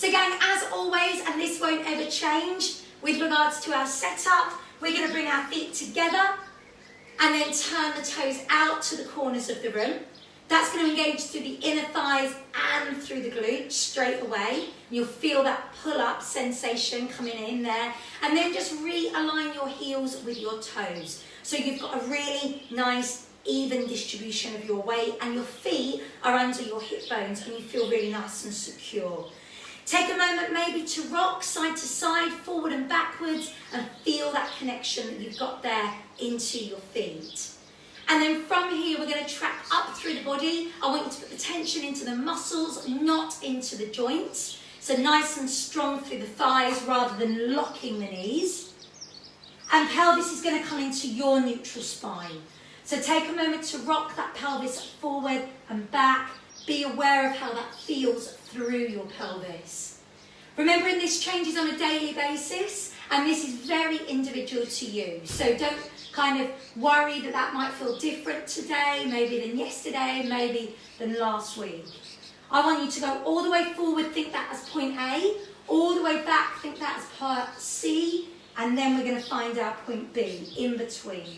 So gang, as always, and this won't ever change, with regards to our setup, we're going to bring our feet together and then turn the toes out to the corners of the room. That's going to engage through the inner thighs and through the glutes straight away. You'll feel that pull-up sensation coming in there. And then just realign your heels with your toes. So you've got a really nice, even distribution of your weight, and your feet are under your hip bones and you feel really nice and secure. Take a moment maybe to rock side to side, forward and backwards, and feel that connection that you've got there into your feet. And then from here, we're going to track up through the body. I want you to put the tension into the muscles, not into the joints. So nice and strong through the thighs rather than locking the knees. And pelvis is going to come into your neutral spine. So take a moment to rock that pelvis forward and back. Be aware of how that feels through your pelvis. Remembering this changes on a daily basis, and this is very individual to you. So don't kind of worry that that might feel different today, maybe than yesterday, maybe than last week. I want you to go all the way forward, think that as point A, all the way back, think that as part C, and then we're going to find our point B, in between.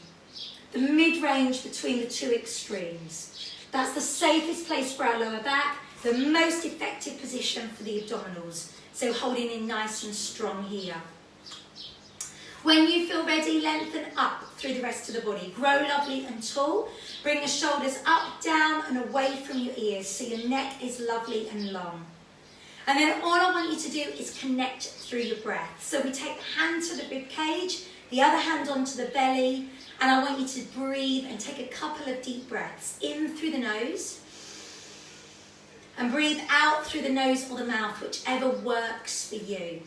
The mid-range between the two extremes. That's the safest place for our lower back, the most effective position for the abdominals. So holding in nice and strong here. When you feel ready, lengthen up through the rest of the body. Grow lovely and tall. Bring the shoulders up, down and away from your ears so your neck is lovely and long. And then all I want you to do is connect through your breath. So we take the hand to the rib cage, the other hand onto the belly, and I want you to breathe and take a couple of deep breaths in through the nose and breathe out through the nose or the mouth, whichever works for you.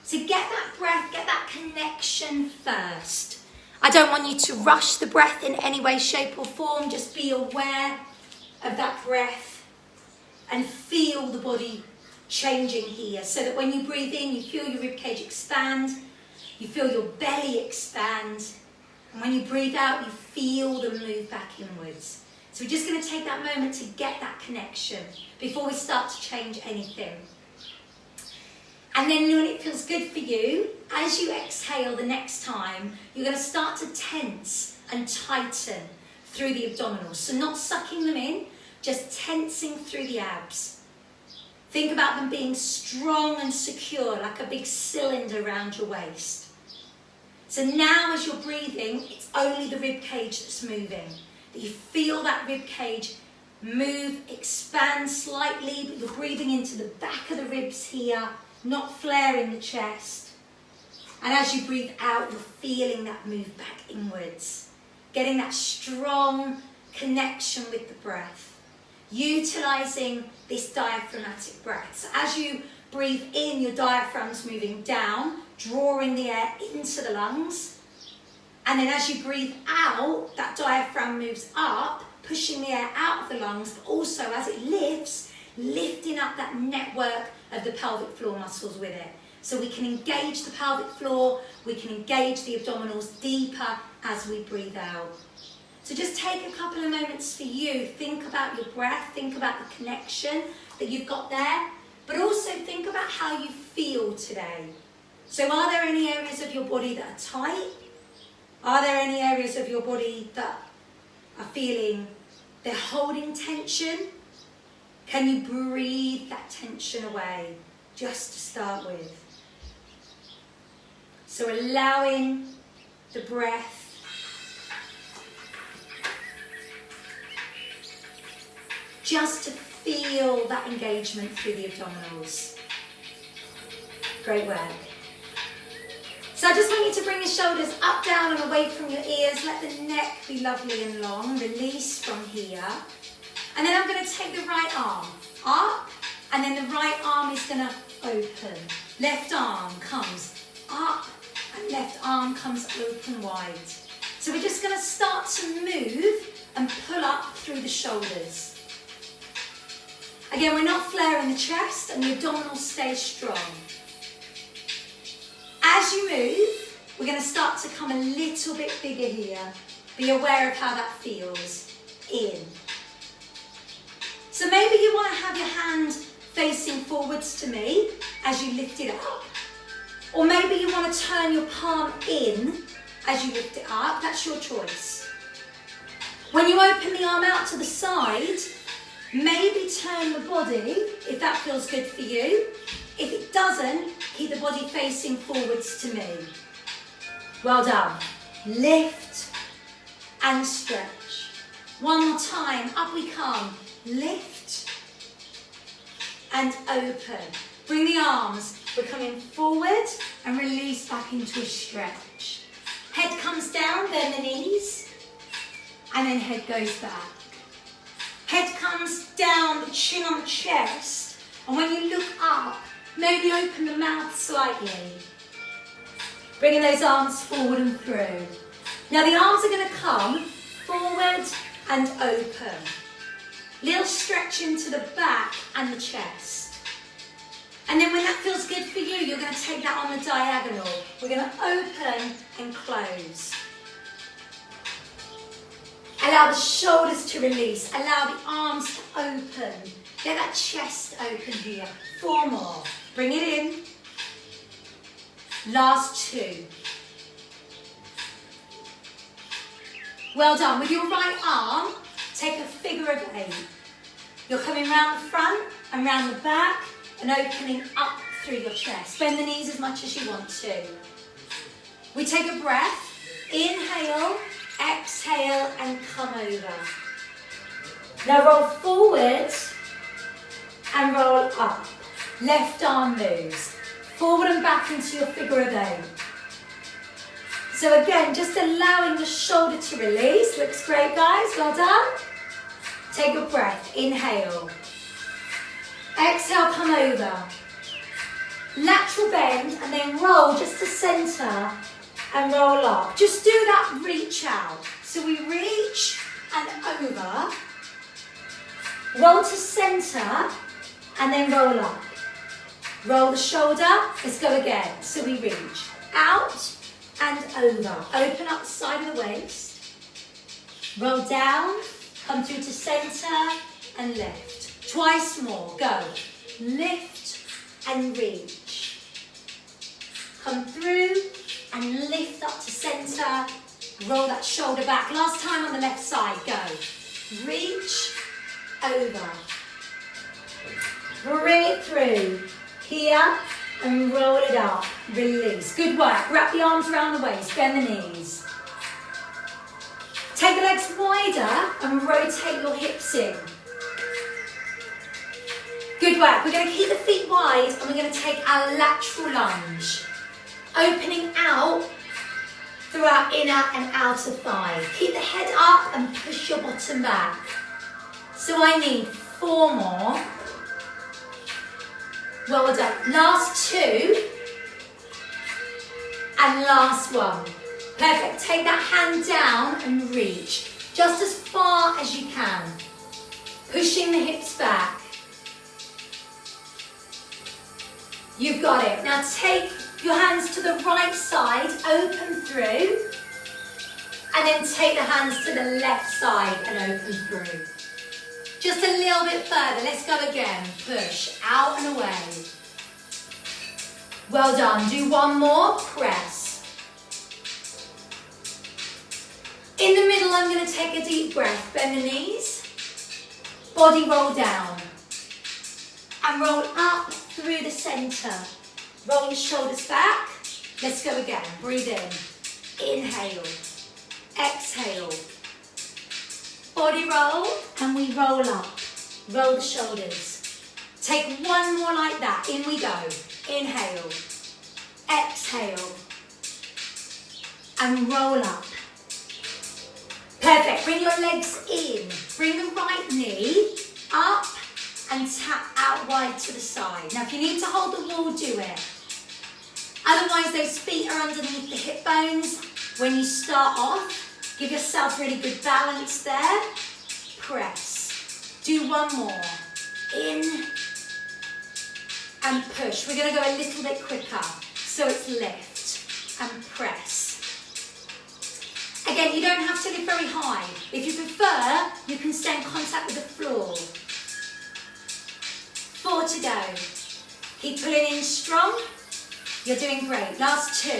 So get that breath, get that connection first. I don't want you to rush the breath in any way, shape or form. Just be aware of that breath and feel the body changing here, so that when you breathe in, you feel your ribcage expand, you feel your belly expand, and when you breathe out, you feel them move back inwards. So we're just going to take that moment to get that connection before we start to change anything. And then when it feels good for you, as you exhale the next time, you're going to start to tense and tighten through the abdominals. So not sucking them in, just tensing through the abs. Think about them being strong and secure, like a big cylinder around your waist. So now as you're breathing, it's only the rib cage that's moving. That you feel that rib cage move, expand slightly, but you're breathing into the back of the ribs here, not flaring the chest. And as you breathe out, you're feeling that move back inwards, getting that strong connection with the breath, utilizing this diaphragmatic breath. So as you breathe in, your diaphragm's moving down, drawing the air into the lungs. And then as you breathe out, that diaphragm moves up, pushing the air out of the lungs, but also as it lifts, lifting up that network of the pelvic floor muscles with it. So we can engage the pelvic floor, we can engage the abdominals deeper as we breathe out. So just take a couple of moments for you. Think about your breath, think about the connection that you've got there, but also think about how you feel today. So are there any areas of your body that are tight? Are there any areas of your body that are feeling they're holding tension? Can you breathe that tension away just to start with? So allowing the breath just to feel that engagement through the abdominals. Great work. So I just want you to bring your shoulders up, down and away from your ears. Let the neck be lovely and long. Release from here. And then I'm going to take the right arm up, and then the right arm is going to open. Left arm comes up, and left arm comes open wide. So we're just going to start to move and pull up through the shoulders. Again, we're not flaring the chest, and the abdominals stay strong. As you move, we're going to start to come a little bit bigger here. Be aware of how that feels. In. So maybe you want to have your hand facing forwards to me as you lift it up. Or maybe you want to turn your palm in as you lift it up. That's your choice. When you open the arm out to the side, maybe turn the body, if that feels good for you. If it doesn't, keep the body facing forwards to me. Well done. Lift and stretch. One more time, up we come. Lift and open. Bring the arms, we're coming forward and release back into a stretch. Head comes down, bend the knees, and then head goes back. Head comes down, chin on the chest, and when you look up, maybe open the mouth slightly. Bringing those arms forward and through. Now the arms are going to come forward and open. Little stretch into the back and the chest. And then when that feels good for you, you're going to take that on the diagonal. We're going to open and close. Allow the shoulders to release. Allow the arms to open. Get that chest open here. 4 more. Bring it in. Last 2. Well done. With your right arm, take a figure of 8. You're coming round the front and round the back and opening up through your chest. Bend the knees as much as you want to. We take a breath. Inhale, exhale, and come over. Now roll forward and roll up. Left arm moves. Forward and back into your figure of 8. So again, just allowing the shoulder to release. Looks great, guys. Well done. Take a breath. Inhale. Exhale, come over. Lateral bend and then roll just to center and roll up. Just do that reach out. So we reach and over. Roll to center and then roll up. Roll the shoulder. Let's go again. So we reach out and over. Open up the side of the waist. Roll down. Come through to center and lift. Twice more. Go. Lift and reach. Come through and lift up to center. Roll that shoulder back. Last time on the left side. Go. Reach over. Bring it through. Here and roll it up. Release. Good work. Wrap the arms around the waist. Bend the knees. Take the legs wider and rotate your hips in. Good work. We're going to keep the feet wide and we're going to take our lateral lunge. Opening out through our inner and outer thigh. Keep the head up and push your bottom back. So I need 4 more. Well done. Last 2. And last 1. Perfect. Take that hand down and reach. Just as far as you can. Pushing the hips back. You've got it. Now take your hands to the right side, open through, and then take the hands to the left side and open through. Just a little bit further. Let's go again. Push out and away. Well done. Do 1 more. Press. In the middle, I'm going to take a deep breath. Bend the knees. Body roll down. And roll up through the center. Roll the shoulders back. Let's go again. Breathe in. Inhale. Exhale. Body roll. And we roll up. Roll the shoulders. Take 1 more like that. In we go. Inhale. Exhale. And roll up. Perfect. Bring your legs in. Bring the right knee up and tap out wide to the side. Now if you need to hold the wall, do it. Otherwise those feet are underneath the hip bones. When you start off, give yourself really good balance there. Press. Do 1 more. In and push. We're going to go a little bit quicker. So it's lift and press. Again, you don't have to lift very high. If you prefer, you can stay in contact with the floor. 4 to go. Keep pulling in strong. You're doing great. Last 2.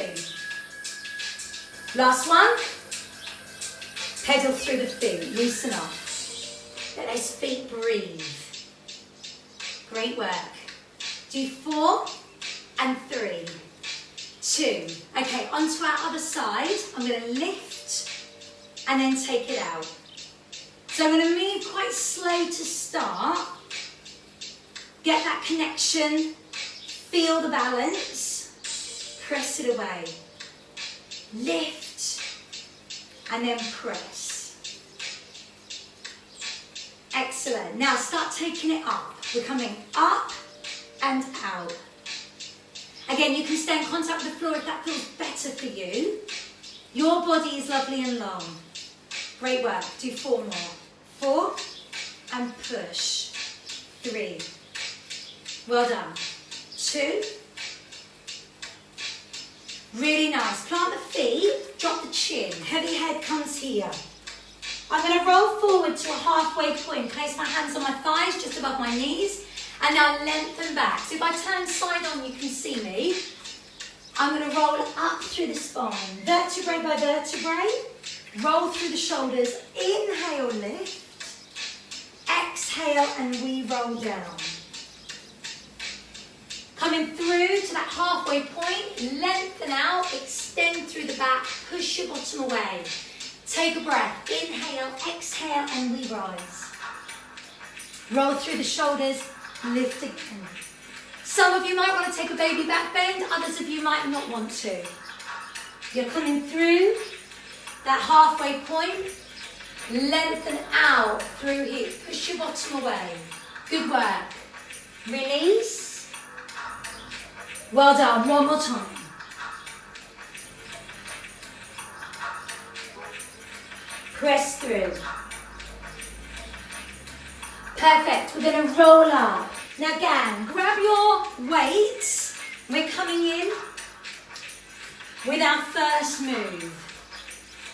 Last 1. Pedal through the feet. Loosen off. Let those feet breathe. Great work. Do 4 and 3. 2. Okay, onto our other side. I'm going to lift and then take it out. So I'm going to move quite slow to start. Get that connection. Feel the balance. Press it away. Lift and then press. Excellent. Now start taking it up. We're coming up and out. Again, you can stay in contact with the floor if that feels better for you. Your body is lovely and long. Great work. Do 4 more. 4 and push. 3. Well done. 2. Really nice. Plant the feet, drop the chin. Heavy head comes here. I'm going to roll forward to a halfway point. Place my hands on my thighs, just above my knees. And now lengthen back. So if I turn side on, you can see me. I'm going to roll up through the spine. Vertebrae by vertebrae. Roll through the shoulders. Inhale, lift. Exhale, and we roll down. Coming through to that halfway point. Lengthen out. Extend through the back. Push your bottom away. Take a breath. Inhale, exhale, and we rise. Roll through the shoulders. Lift again. Some of you might want to take a baby back bend, others of you might not want to. You're coming through that halfway point. Lengthen out through here. Push your bottom away. Good work. Release. Well done. One more time. Press through. Perfect. We're going to roll up. Now again, grab your weights. We're coming in with our first move.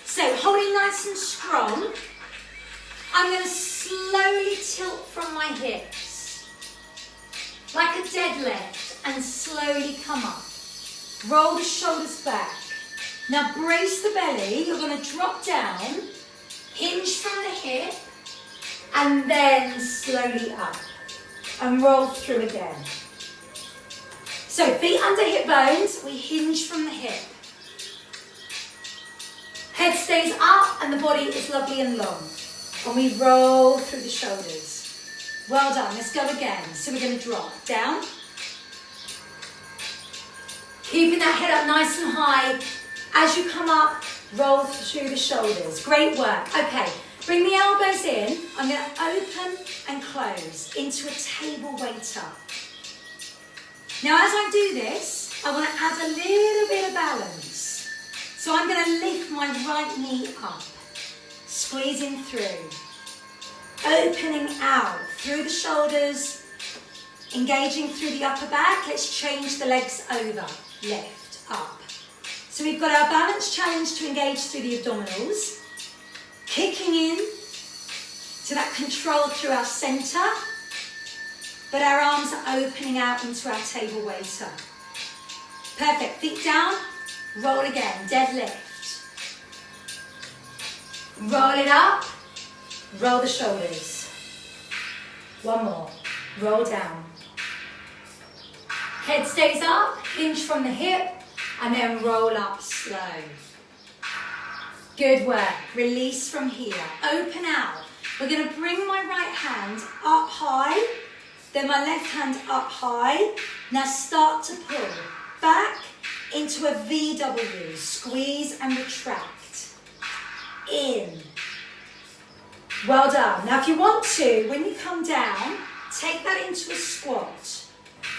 So holding nice and strong, I'm going to slowly tilt from my hips. Like a deadlift, and slowly come up. Roll the shoulders back. Now brace the belly. You're going to drop down, hinge from the hip, and then slowly up. And roll through again. So feet under hip bones, we hinge from the hip. Head stays up and the body is lovely and long. And we roll through the shoulders. Well done, let's go again. So we're going to drop down. Keeping that head up nice and high. As you come up, roll through the shoulders. Great work. Okay. Bring the elbows in. I'm going to open and close into a table weight up. Now as I do this, I want to add a little bit of balance. So I'm going to lift my right knee up, squeezing through, opening out through the shoulders, engaging through the upper back. Let's change the legs over, lift, up. So we've got our balance challenge to engage through the abdominals. Kicking in to that control through our centre, but our arms are opening out into our table weight up. Perfect, feet down, roll again, deadlift. Roll it up, roll the shoulders. One more, roll down. Head stays up, hinge from the hip, and then roll up slow. Good work. Release from here. Open out. We're going to bring my right hand up high, then my left hand up high. Now start to pull back into a VW. Squeeze and retract. In. Well done. Now if you want to, when you come down, take that into a squat.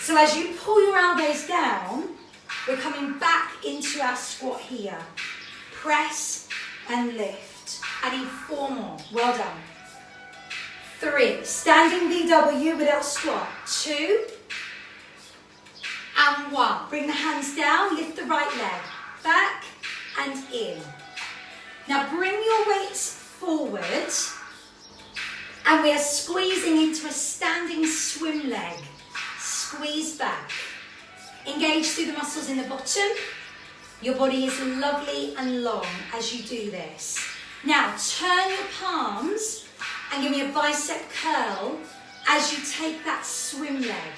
So as you pull your elbows down, we're coming back into our squat here. Press and lift. Adding 4 more. Well done. 3. Standing VW without squat. 2. And 1. Bring the hands down. Lift the right leg. Back and in. Now bring your weights forward. And we are squeezing into a standing swim leg. squeeze back. Engage through the muscles in the bottom. Your body is lovely and long as you do this. Now turn your palms and give me a bicep curl as you take that swim leg.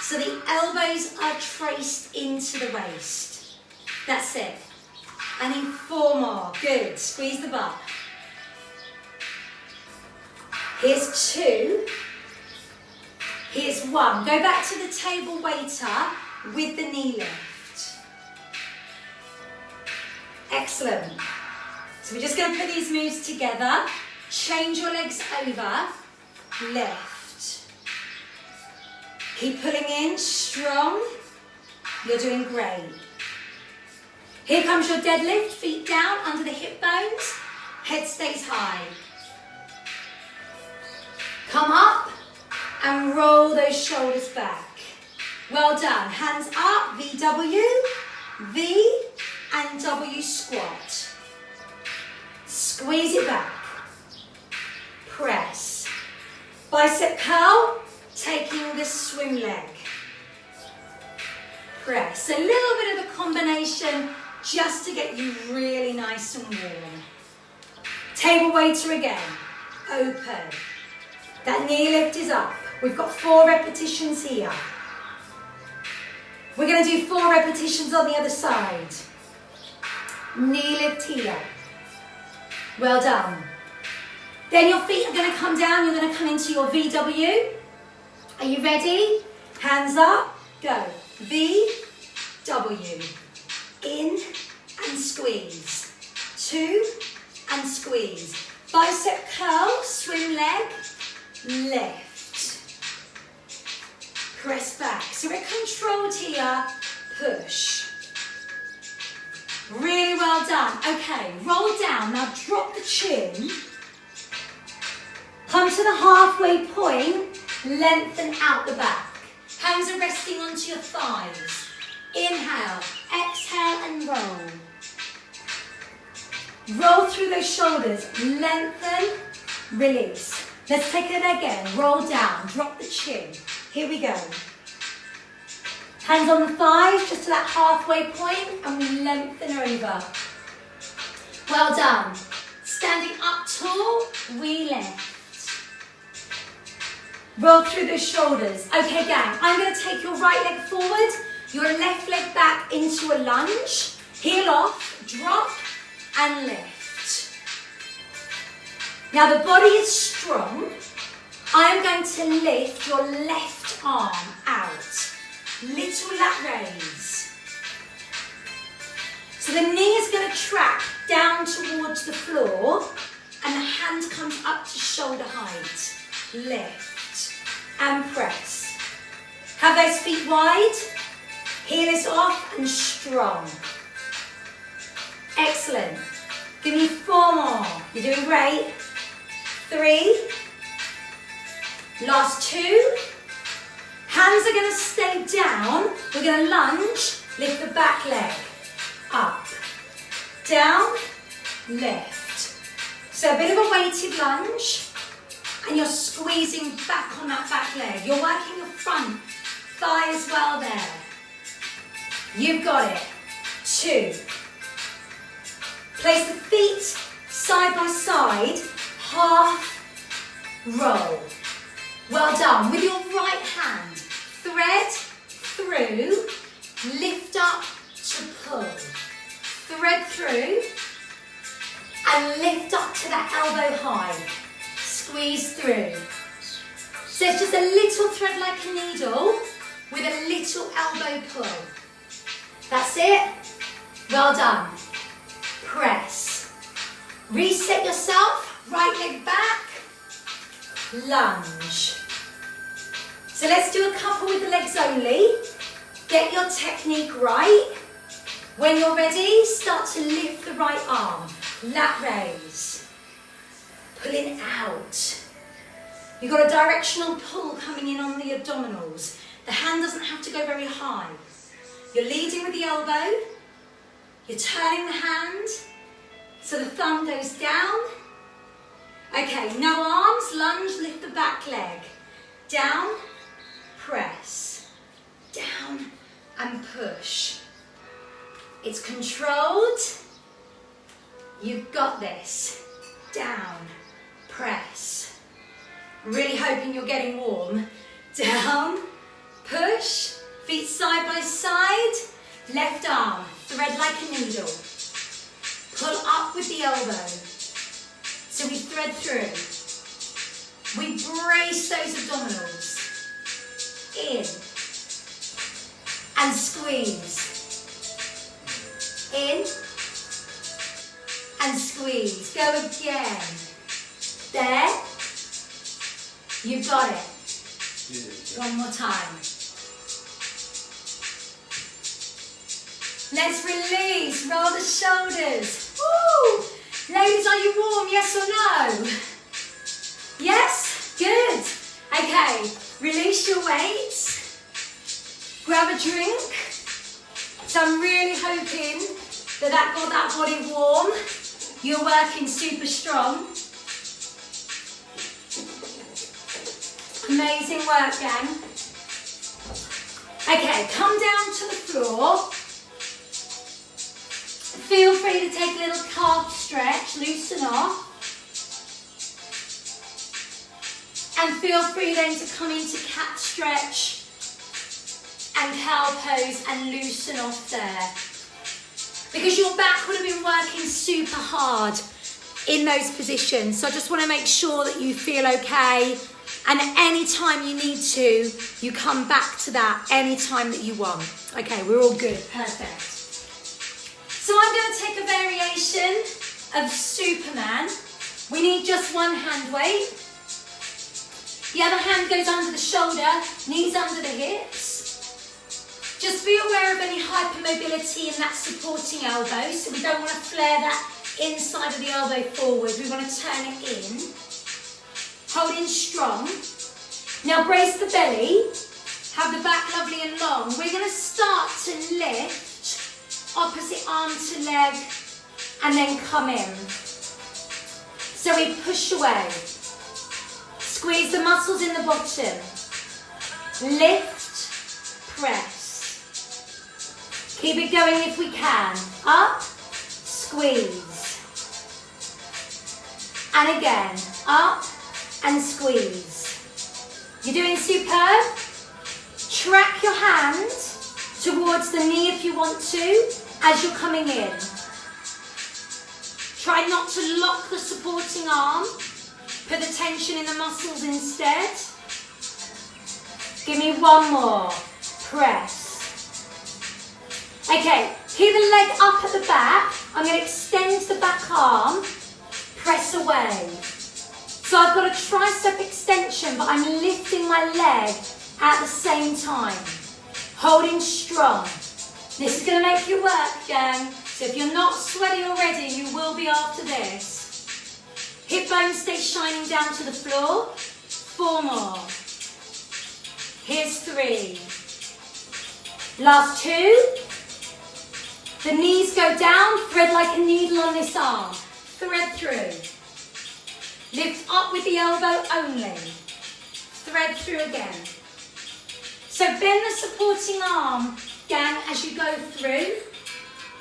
So the elbows are traced into the waist. That's it. And in 4 more. Good. Squeeze the butt. Here's 2. Here's 1. Go back to the table waiter with the knee lift. Excellent. So we're just going to put these moves together. Change your legs over. Lift. Keep pulling in. Strong. You're doing great. Here comes your deadlift. Feet down under the hip bones. Head stays high. Come up and roll those shoulders back. Well done. Hands up. VW. V and W squat. Squeeze it back. Press. Bicep curl, taking the swim leg. Press. A little bit of a combination just to get you really nice and warm. Table waiter again. Open. That knee lift is up. We've got 4 repetitions here. We're going to do 4 repetitions on the other side. Knee lift here. Well done. Then your feet are going to come down. You're going to come into your VW. Are you ready? Hands up. Go. V, W. In and squeeze. 2 and squeeze. Bicep curl, swim leg, lift. Press back. So we're controlled here. Push. Really well done. Okay, roll down. Now drop the chin. Come to the halfway point. Lengthen out the back. Hands are resting onto your thighs. Inhale, exhale and roll. Roll through those shoulders. Lengthen, release. Let's take it again. Roll down, drop the chin. Here we go. Hands on the thighs, just to that halfway point, and we lengthen over. Well done. Standing up tall, we lift. Roll through the shoulders. Okay, gang, I'm going to take your right leg forward, your left leg back into a lunge. Heel off, drop, and lift. Now the body is strong. I am going to lift your left arm out. Little lat raise. So the knee is going to track down towards the floor and the hand comes up to shoulder height. Lift and press. Have those feet wide. Heel is off and strong. Excellent. Give me 4 more. You're doing great. 3. Last 2. Hands are going to stay down. We're going to lunge, lift the back leg. Up, down, lift. So a bit of a weighted lunge. And you're squeezing back on that back leg. You're working your front thigh as well there. You've got it. 2. Place the feet side by side. Half roll. Well done. With your right hand, thread through, lift up to pull. Thread through and lift up to that elbow high. Squeeze through. So it's just a little thread like a needle with a little elbow pull. That's it. Well done. Press. Reset yourself. Right leg back. Lunge. So let's do a couple with the legs only. Get your technique right. When you're ready, start to lift the right arm. Lat raise. Pulling out. You've got a directional pull coming in on the abdominals. The hand doesn't have to go very high. You're leading with the elbow. You're turning the hand so the thumb goes down. Okay, no arms, lunge, lift the back leg. Down, press, down and push. It's controlled. You've got this. Down, press. Really hoping you're getting warm. Down, push, feet side by side, left arm, thread like a needle. Pull up with the elbow. So we thread through. We brace those abdominals. In. And squeeze. In. And squeeze. Go again. There. You've got it. One more time. Let's release. Roll the shoulders. Woo! Ladies, are you warm? Yes or no? Yes? Good. Okay. Release your weights. Grab a drink. So I'm really hoping that got that body warm. You're working super strong. Amazing work, gang. Okay, come down to the floor. Feel free to take a little calf stretch, loosen off. And feel free then to come into cat stretch and cow pose and loosen off there. Because your back would have been working super hard in those positions. So I just want to make sure that you feel okay. And any time you need to, you come back to that anytime that you want. Okay, we're all good. Perfect. So I'm going to take a variation of Superman. We need just one hand weight. The other hand goes under the shoulder, knees under the hips. Just be aware of any hypermobility in that supporting elbow. So we don't want to flare that inside of the elbow forward. We want to turn it in. Holding strong. Now brace the belly. Have the back lovely and long. We're going to start to lift. Opposite arm to leg, and then come in. So we push away. Squeeze the muscles in the bottom. Lift, press. Keep it going if we can. Up, squeeze. And again, up and squeeze. You're doing superb. Track your hand towards the knee if you want to. As you're coming in, try not to lock the supporting arm. Put the tension in the muscles instead. Give me one more. Press. Okay, keep the leg up at the back. I'm going to extend the back arm. Press away. So I've got a tricep extension, but I'm lifting my leg at the same time. Holding strong. This is going to make you work, gang. So if you're not sweaty already, you will be after this. Hip bones stay shining down to the floor. 4 more. Here's 3. Last 2. The knees go down. Thread like a needle on this arm. Thread through. Lift up with the elbow only. Thread through again. So bend the supporting arm, gang, as you go through.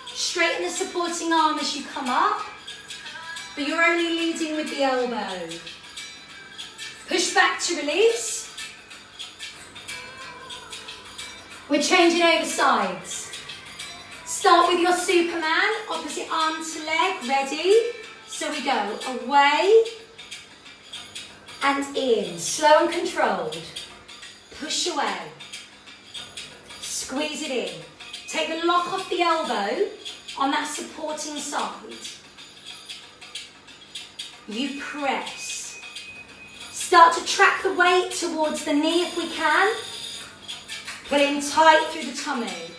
Straighten the supporting arm as you come up. But you're only leading with the elbow. Push back to release. We're changing over sides. Start with your Superman, opposite arm to leg, ready. So we go away and in, slow and controlled. Push away. Squeeze it in. Take the lock off the elbow on that supporting side. You press. Start to track the weight towards the knee if we can. Pull in tight through the tummy.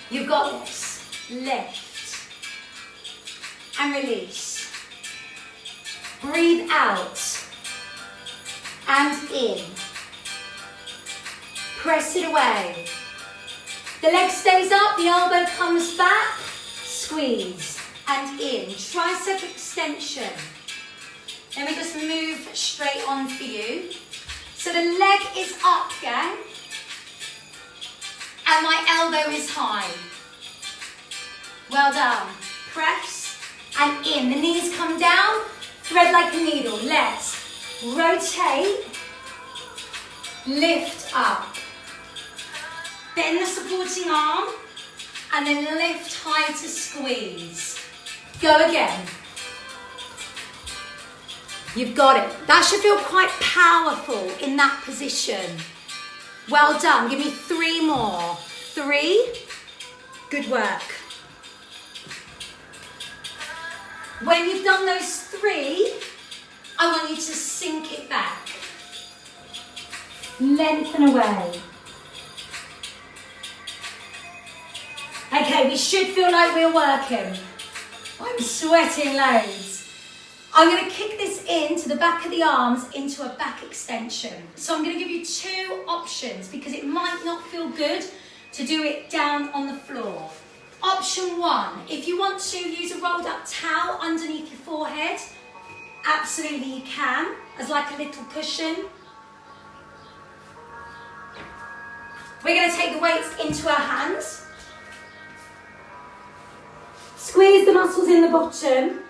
You've got this. Lift. And release. Breathe out. And in. Press it away. The leg stays up, the elbow comes back. Squeeze. And in. Tricep extension. Let me just move straight on for you. So the leg is up, gang. And my elbow is high. Well done. Press and in. The knees come down, thread like a needle. Let's rotate, lift up. Bend the supporting arm, and then lift high to squeeze. Go again. You've got it. That should feel quite powerful in that position. Well done. Give me 3 more. 3. Good work. When you've done those 3, I want you to sink it back. Lengthen away. Okay, we should feel like we're working. I'm sweating loads. I'm going to kick this into the back of the arms into a back extension. So I'm going to give you 2 options because it might not feel good to do it down on the floor. Option 1, if you want to use a rolled up towel underneath your forehead, absolutely you can, as like a little cushion. We're going to take the weights into our hands. Squeeze the muscles in the bottom.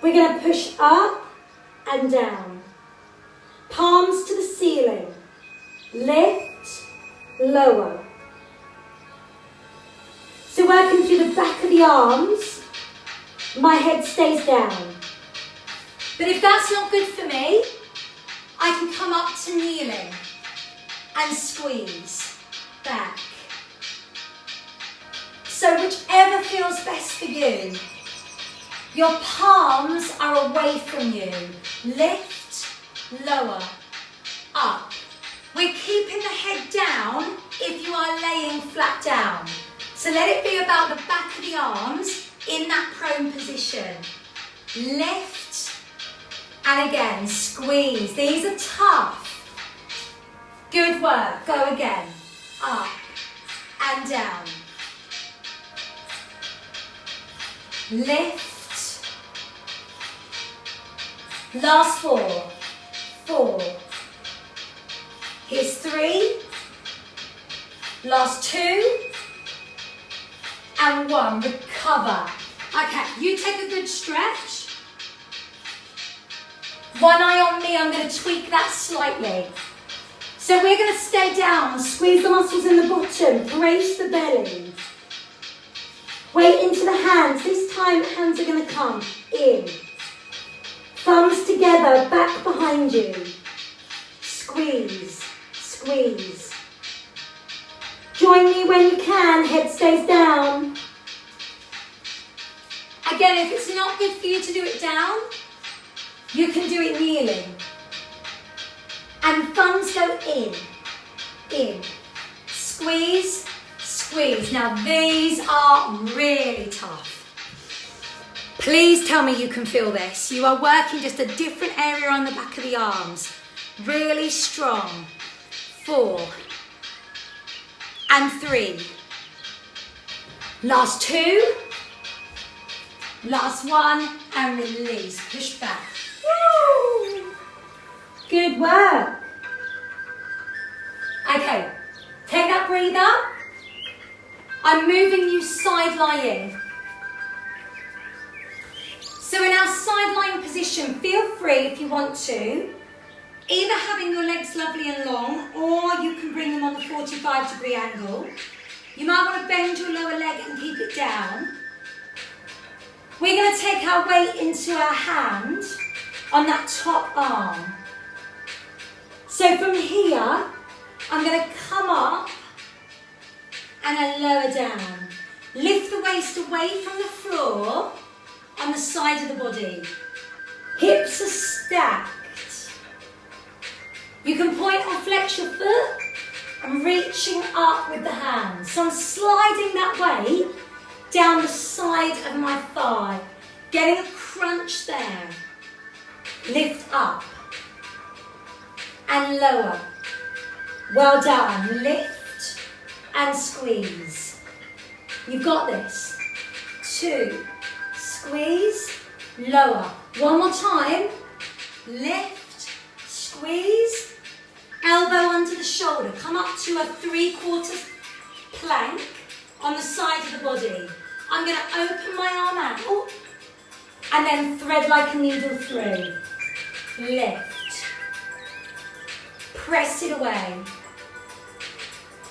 We're going to push up and down. Palms to the ceiling. Lift, lower. So working through the back of the arms, my head stays down. But if that's not good for me, I can come up to kneeling and squeeze back. So whichever feels best for you. Your palms are away from you. Lift, lower, up. We're keeping the head down if you are laying flat down. So let it be about the back of the arms in that prone position. Lift, and again, squeeze. These are tough. Good work. Go again. Up and down. Lift. Last 4. 4. Here's 3. Last 2. And 1. Recover. Okay, you take a good stretch. One eye on me, I'm going to tweak that slightly. So we're going to stay down, squeeze the muscles in the bottom, brace the belly. Weight into the hands. This time, hands are going to come in. Thumbs together, back behind you. Squeeze, squeeze. Join me when you can, head stays down. Again, if it's not good for you to do it down, you can do it kneeling. And thumbs go in, in. Squeeze, squeeze. Now these are really tough. Please tell me you can feel this. You are working just a different area on the back of the arms. Really strong. 4. And 3. Last 2. Last 1. And release. Push back. Woo! Good work. Okay. Take that breather. I'm moving you side lying. So in our side lying position, feel free if you want to, either having your legs lovely and long, or you can bring them on the 45-degree angle. You might want to bend your lower leg and keep it down. We're going to take our weight into our hand on that top arm. So from here, I'm going to come up and I lower down. Lift the waist away from the floor on the side of the body. Hips are stacked. You can point or flex your foot and reaching up with the hands. So I'm sliding that weight down the side of my thigh, getting a crunch there. Lift up and lower. Well done. Lift and squeeze. You've got this. 2. Squeeze, lower. One more time. Lift, squeeze, Elbow under the shoulder. Come up to a 3/4 plank on the side of the body. I'm going to open my arm out and then thread like a needle through. Lift. Press it away.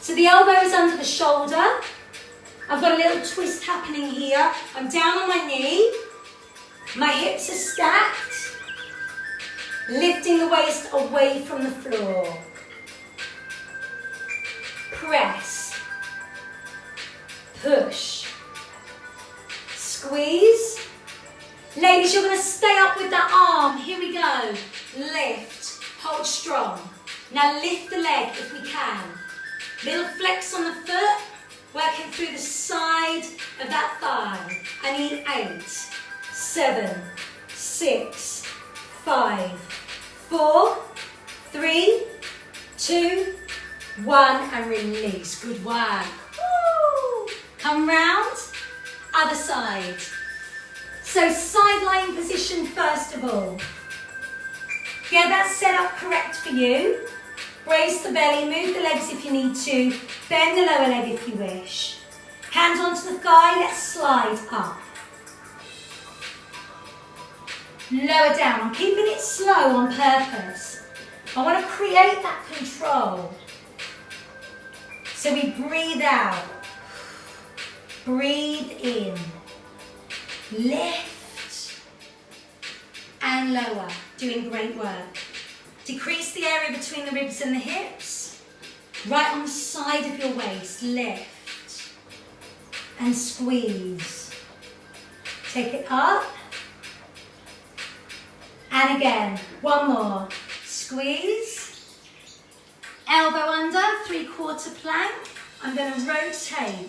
So the elbow is under the shoulder. I've got a little twist happening here. I'm down on my knee. My hips are stacked. Lifting the waist away from the floor. Press. Push. Squeeze. Ladies, you're going to stay up with that arm. Here we go. Lift. Hold strong. Now lift the leg if we can. Little flex on the foot. Working through the side of that thigh. I need 8, 7, 6, 5, 4, 3, 2, 1, and release. Good work. Woo. Come round, other side. So side lying position first of all. Get that set up correct for you. Brace the belly, move the legs if you need to. Bend the lower leg if you wish. Hands onto the thigh, let's slide up. Lower down. I'm keeping it slow on purpose. I want to create that control. So we breathe out. Breathe in. Lift. And lower. Doing great work. Decrease the area between the ribs and the hips. Right on the side of your waist. Lift. And squeeze. Take it up. And again, one more. Squeeze. Elbow under, 3/4 plank. I'm going to rotate.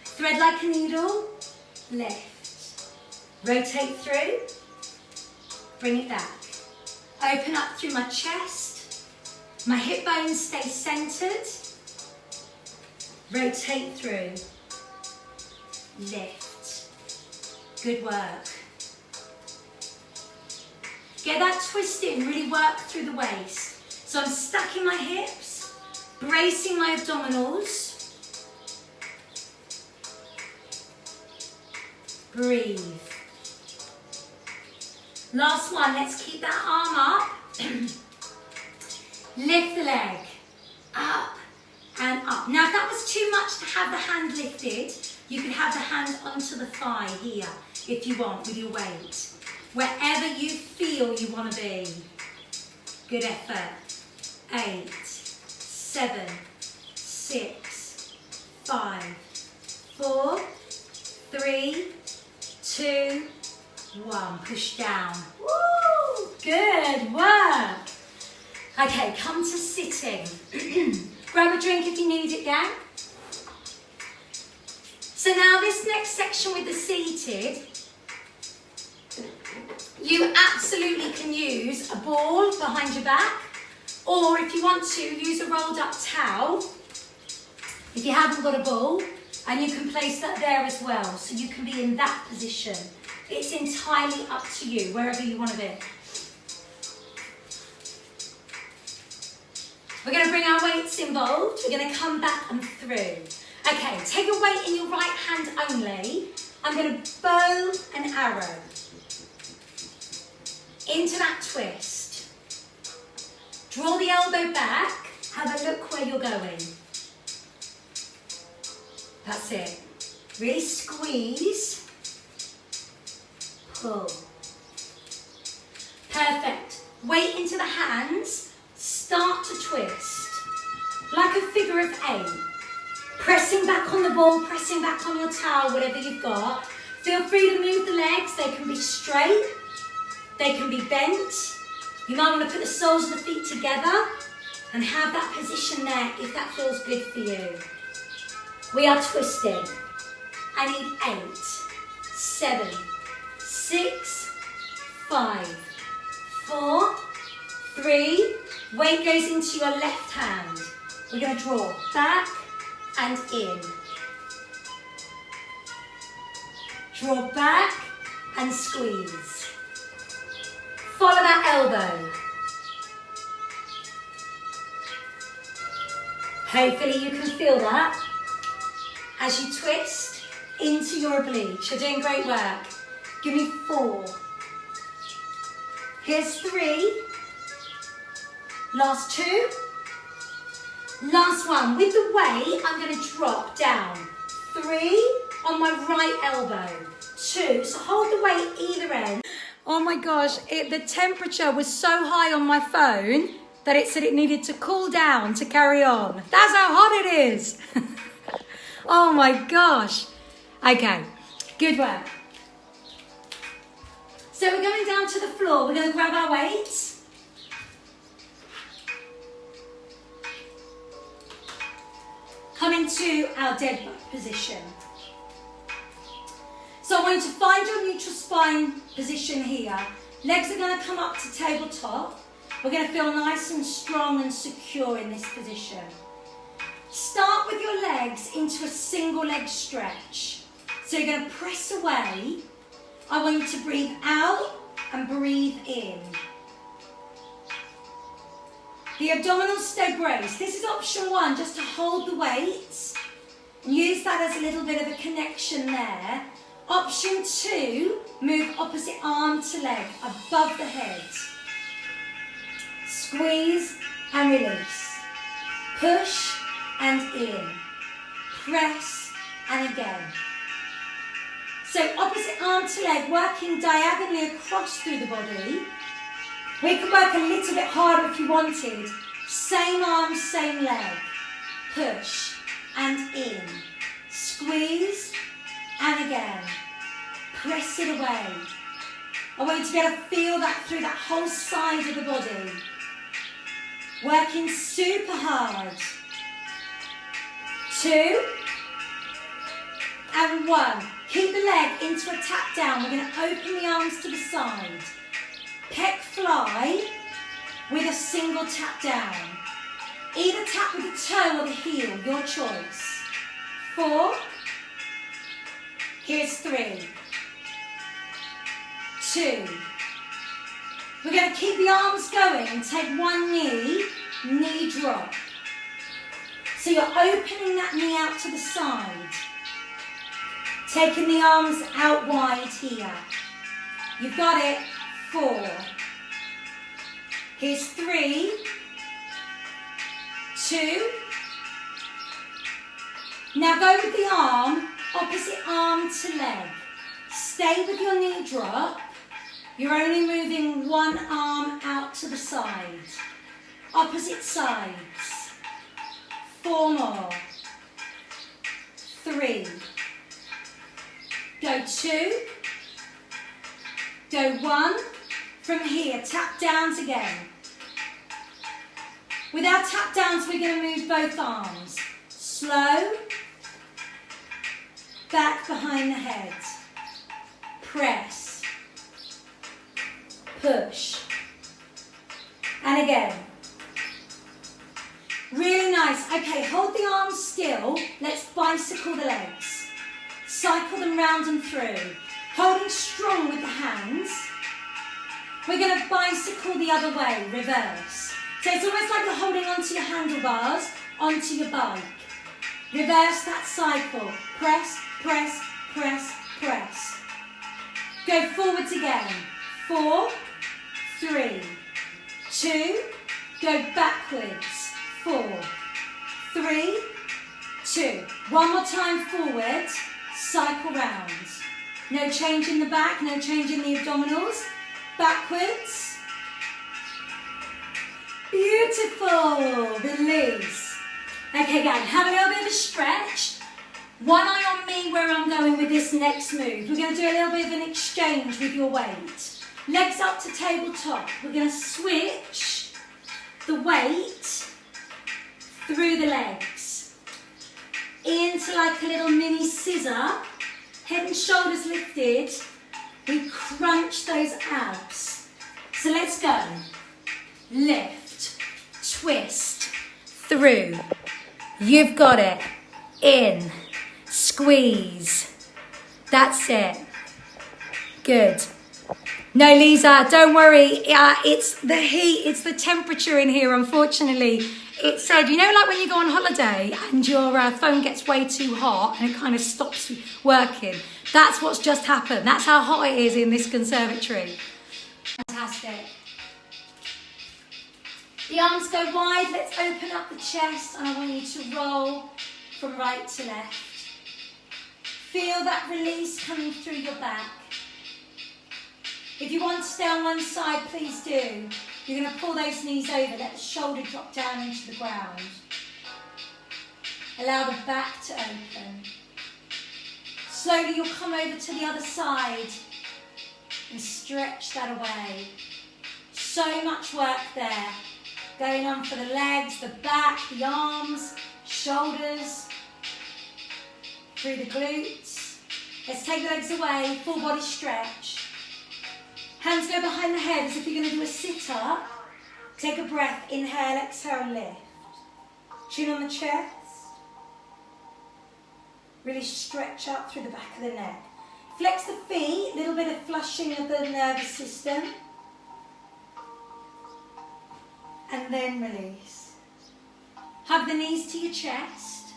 Thread like a needle. Lift. Rotate through. Bring it back. Open up through my chest. My hip bones stay centered. Rotate through. Lift. Good work. Get that twist in, really work through the waist. So I'm stacking my hips, bracing my abdominals. Breathe. Last one, let's keep that arm up. Lift the leg, up and up. Now if that was too much to have the hand lifted, you can have the hand onto the thigh here, if you want, with your weight. Wherever you feel you want to be. Good effort. 8, 7, 6, 5, 4, 3, 2, 1. Push down. Woo! Good work. Okay, come to sitting. Grab a drink if you need it, gang. So now this next section with the seated, you absolutely can use a ball behind your back, or if you want to, use a rolled up towel if you haven't got a ball, and you can place that there as well, so you can be in that position. It's entirely up to you, wherever you want to be. We're going to bring our weights involved. We're going to come back and through. Okay, take a weight in your right hand only. I'm going to bow an arrow into that twist. Draw the elbow back. Have a look where you're going. That's it. Really squeeze. Pull. Perfect. Weight into the hands. Start to twist. Like a figure of 8. Pressing back on the ball, pressing back on your towel, whatever you've got. Feel free to move the legs. They can be straight. They can be bent. You might want to put the soles of the feet together and have that position there if that feels good for you. We are twisting. I need 8, 7, 6, 5, 4, 3. Weight goes into your left hand. We're going to draw back and in. Draw back and squeeze. Follow that elbow. Hopefully you can feel that as you twist into your obliques. You're doing great work. Give me 4. Here's 3. Last 2. Last one. With the weight, I'm going to drop down. 3 on my right elbow. 2. So hold the weight either end. Oh my gosh, the temperature was so high on my phone that it said it needed to cool down to carry on. That's how hot it is. Oh my gosh. Okay, good work. So we're going down to the floor. We're going to grab our weights. Come into our dead bug position. So I want you to find your neutral spine position here. Legs are going to come up to tabletop. We're going to feel nice and strong and secure in this position. Start with your legs into a single leg stretch. So you're going to press away. I want you to breathe out and breathe in. The abdominals stay braced. This is option 1, just to hold the weights. And use that as a little bit of a connection there. Option 2, move opposite arm to leg above the head. Squeeze and release. Push and in. Press and again. So opposite arm to leg, working diagonally across through the body. We could work a little bit harder if you wanted. Same arm, same leg. Push and in. Squeeze and again. Press it away. I want you to be able to feel that through that whole side of the body. Working super hard. 2 and 1. Keep the leg into a tap down. We're going to open the arms to the side. Pec fly with a single tap down. Either tap with the toe or the heel, your choice. 4. Here's 3. 2. We're going to keep the arms going and take one knee drop. So you're opening that knee out to the side. Taking the arms out wide here. You've got it. 4. Here's 3. 2. Now go with the arm, opposite arm to leg. Stay with your knee drop. You're only moving one arm out to the side. Opposite sides. 4 more. 3. Go 2. Go 1. From here, tap downs again. With our tap downs, we're going to move both arms. Slow. Back behind the head. Press. Push. And again. Really nice. Okay, hold the arms still. Let's bicycle the legs. Cycle them round and through. Holding strong with the hands. We're going to bicycle the other way, reverse. So it's almost like you're holding onto your handlebars, onto your bike. Reverse that cycle. Press, press, press, press. Go forwards again. 4, 3, 2, go backwards. 4, 3, 2. One more time forward, cycle round. No change in the back, no change in the abdominals. Backwards. Beautiful. Release. Okay, guys, have a little bit of a stretch. One eye on me where I'm going with this next move. We're going to do a little bit of an exchange with your weight. Legs up to tabletop. We're going to switch the weight through the legs. Into like a little mini scissor. Head and shoulders lifted. We crunch those abs. So let's go. Lift, twist, through. You've got it. In, squeeze. That's it. Good. No, Lisa, don't worry. It's the heat, it's the temperature in here, unfortunately. It said, you know, like when you go on holiday and your phone gets way too hot and it kind of stops working. That's what's just happened. That's how hot it is in this conservatory. Fantastic. The arms go wide. Let's open up the chest, and I want you to roll from right to left. Feel that release coming through your back. If you want to stay on one side, please do. You're going to pull those knees over, let the shoulder drop down into the ground. Allow the back to open. Slowly you'll come over to the other side and stretch that away. So much work there. Going on for the legs, the back, the arms, shoulders, through the glutes. Let's take the legs away, full body stretch. Hands go behind the head as if you're going to do a sit-up. Take a breath, inhale, exhale, lift. Chin on the chest. Really stretch out through the back of the neck. Flex the feet, a little bit of flushing of the nervous system. And then release. Hug the knees to your chest.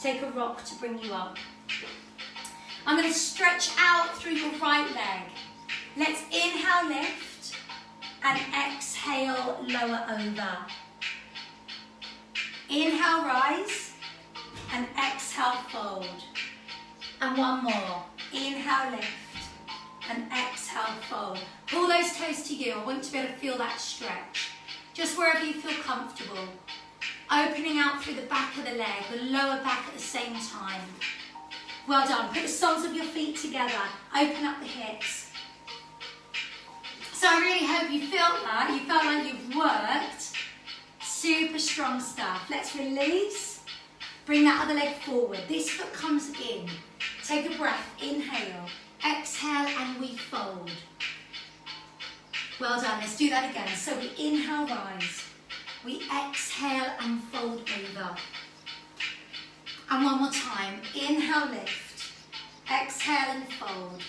Take a rock to bring you up. I'm going to stretch out through your right leg. Let's inhale, lift, and exhale, lower over. Inhale, rise, and exhale, fold. And one more. Inhale, lift, and exhale, fold. Pull those toes to you. I want you to be able to feel that stretch. Just wherever you feel comfortable. Opening out through the back of the leg, the lower back at the same time. Well done. Put the soles of your feet together. Open up the hips. So I really hope you felt that. You felt like you've worked. Super strong stuff. Let's release. Bring that other leg forward. This foot comes in. Take a breath. Inhale. Exhale, and we fold. Well done. Let's do that again. So we inhale, rise. We exhale and fold over. And one more time. Inhale, lift. Exhale and fold.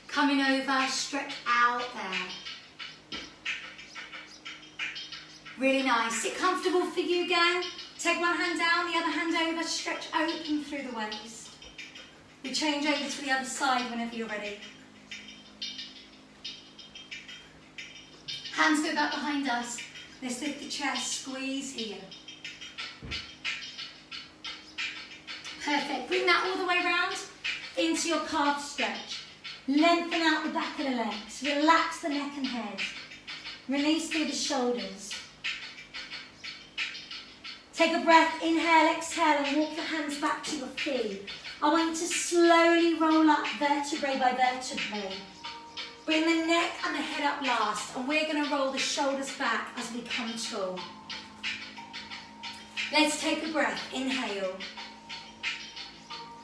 Coming over, stretch out there. Really nice. Sit comfortable for you again. Take one hand down, the other hand over, stretch open through the waist. We change over to the other side whenever you're ready. Hands go back behind us. Let's lift the chest, squeeze here. Perfect. Bring that all the way around into your calf stretch. Lengthen out the back of the legs. Relax the neck and head. Release through the shoulders. Take a breath, inhale, exhale, and walk your hands back to your feet. I want you to slowly roll up vertebrae by vertebrae. Bring the neck and the head up last, and we're going to roll the shoulders back as we come tall. Let's take a breath, inhale.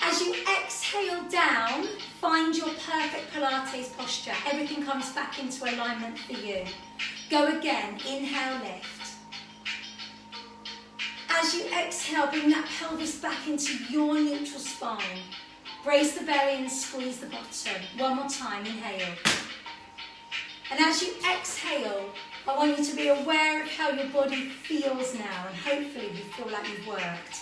As you exhale down, find your perfect Pilates posture. Everything comes back into alignment for you. Go again, inhale, lift. As you exhale, bring that pelvis back into your neutral spine. Brace the belly and squeeze the bottom. One more time, inhale. And as you exhale, I want you to be aware of how your body feels now, and hopefully you feel like you've worked.